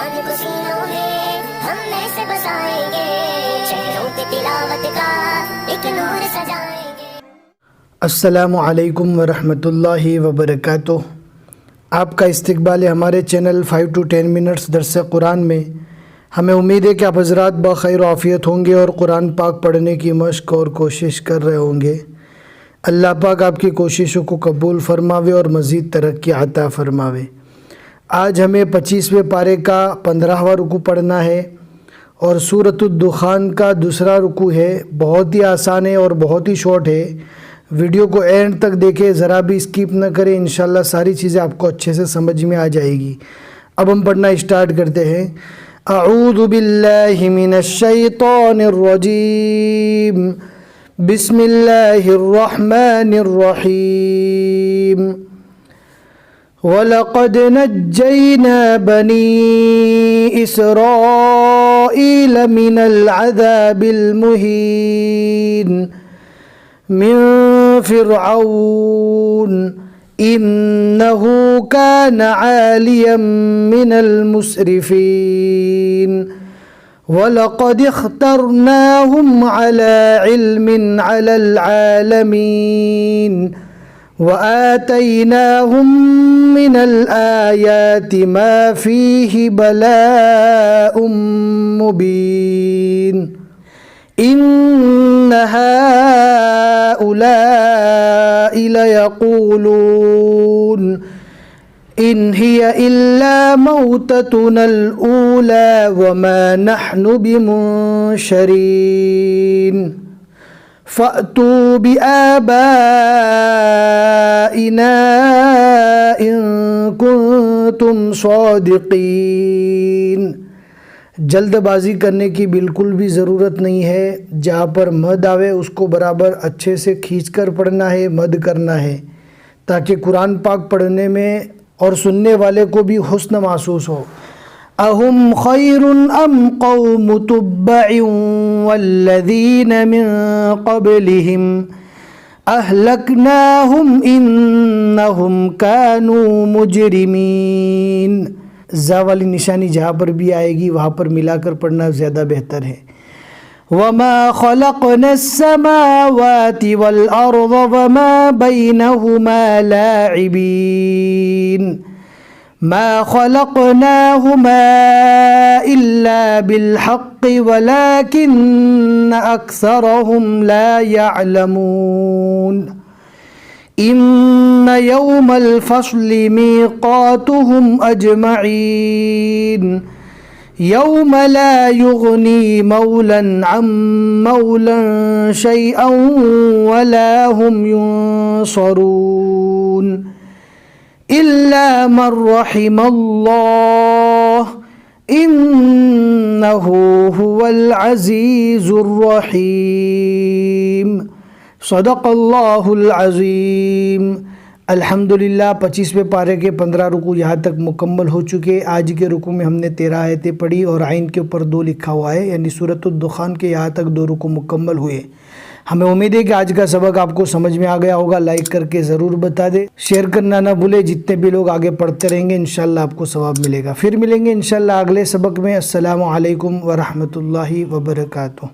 कुरान को सीनों में हम ऐसे बसाएंगे, शहरों पे तिलावत का एक नूर सजाएंगे। अस्सलामु अलैकुम वरहमतुल्लाहि वबरकातुह। आपका इस्तकबाल है हमारे चैनल 5 to 10 मिनट्स दर्स कुरान में। हमें उम्मीद है कि आप हज़रात बखैर आफ़ियत होंगे और कुरान पाक पढ़ने की मश्क और कोशिश कर रहे होंगे। अल्लाह पाक आपकी कोशिशों को कबूल फरमावे और मज़ीद तरक्की अता फरमावे। आज हमें 25वें पारे का 15वां रुकू पढ़ना है और सूरतुद दुखान का दूसरा रुकू है। बहुत ही आसान है और बहुत ही शॉर्ट है। वीडियो को एंड तक देखें, ज़रा भी स्किप न करें। इंशाल्लाह सारी चीज़ें आपको अच्छे से समझ में आ जाएगी। अब हम पढ़ना स्टार्ट करते हैं। अऊज़ु बिल्लाहि मिनश शैतानिर रजीम, बिस्मिल्लाहिर रहमानिर रहीम। वलक़द नज्जैना बनी इसराईल मिनल अज़ाबिल मुहीन मिन फ़िरऔन इन्नहु कान आलियम मिनल मुस्रिफ़ीन। वलक़द इख्तरनाहुम अला इल्मिन अलल आलमीन वआतैनाहुम मिनल आयाति मा फ़ीहि बलाउम मुबीन। इन्न हाउलाइ लयक़ूलून इन हिय इल्ला मौततुनल ऊला वमा नहनु बिमुनशरीन। फ़अतू बिआबाइना इन कुंतुम सादिक़ीन। जल्दबाजी करने की बिल्कुल भी ज़रूरत नहीं है। जहाँ पर मद आवे उसको बराबर अच्छे से खींचकर पढ़ना है, मद करना है, ताकि कुरान पाक पढ़ने में और सुनने वाले को भी हुस्न महसूस हो। अहुम खैरुन अम कौम तुब्बइन वल्लज़ीन मिन क़ब्लिहिम अहलकनाहुम इन्नहुम कानू मुजरिमीन। ज़ा वाली निशानी जहाँ पर भी आएगी वहाँ पर मिलाकर पढ़ना ज़्यादा बेहतर है। वमा खलक़नस समावाति वल अर्ज़ वमा बैनहुमा लाइबीन मा खलक़नाहुमा इल्ला बिलहक़्क़ि वलाकिन्न अक्सरहुम ला यअलमून। इन्न यौमल फ़स्लि मीक़ातुहुम अजमईन यौम ला युग़नी मौलन अम मौलन शैअन वला हुम युनसरून इल्ला मन रहिमल्लाह इन्नहु हुवल अज़ीज़ुर रहीम। सदक़ल्लाहुल अज़ीम। अल्हम्दुलिल्लाह 25वें पारे के 15 रुकू यहाँ तक मुकम्मल हो चुके। आज के रुकू में हमने 13 आयतें पढ़ी और आइन के ऊपर 2 लिखा हुआ है, यानी सूरतुद दुखान के यहाँ तक 2 रुकू मुकम्मल हुए। हमें उम्मीद है कि आज का सबक आपको समझ में आ गया होगा। लाइक करके ज़रूर बता दे, शेयर करना ना भूले। जितने भी लोग आगे पढ़ते रहेंगे इंशाल्लाह आपको सवाब मिलेगा। फिर मिलेंगे इंशाल्लाह अगले सबक में। अस्सलामु अलैकुम वरहमतुल्लाहि वबरकातुह।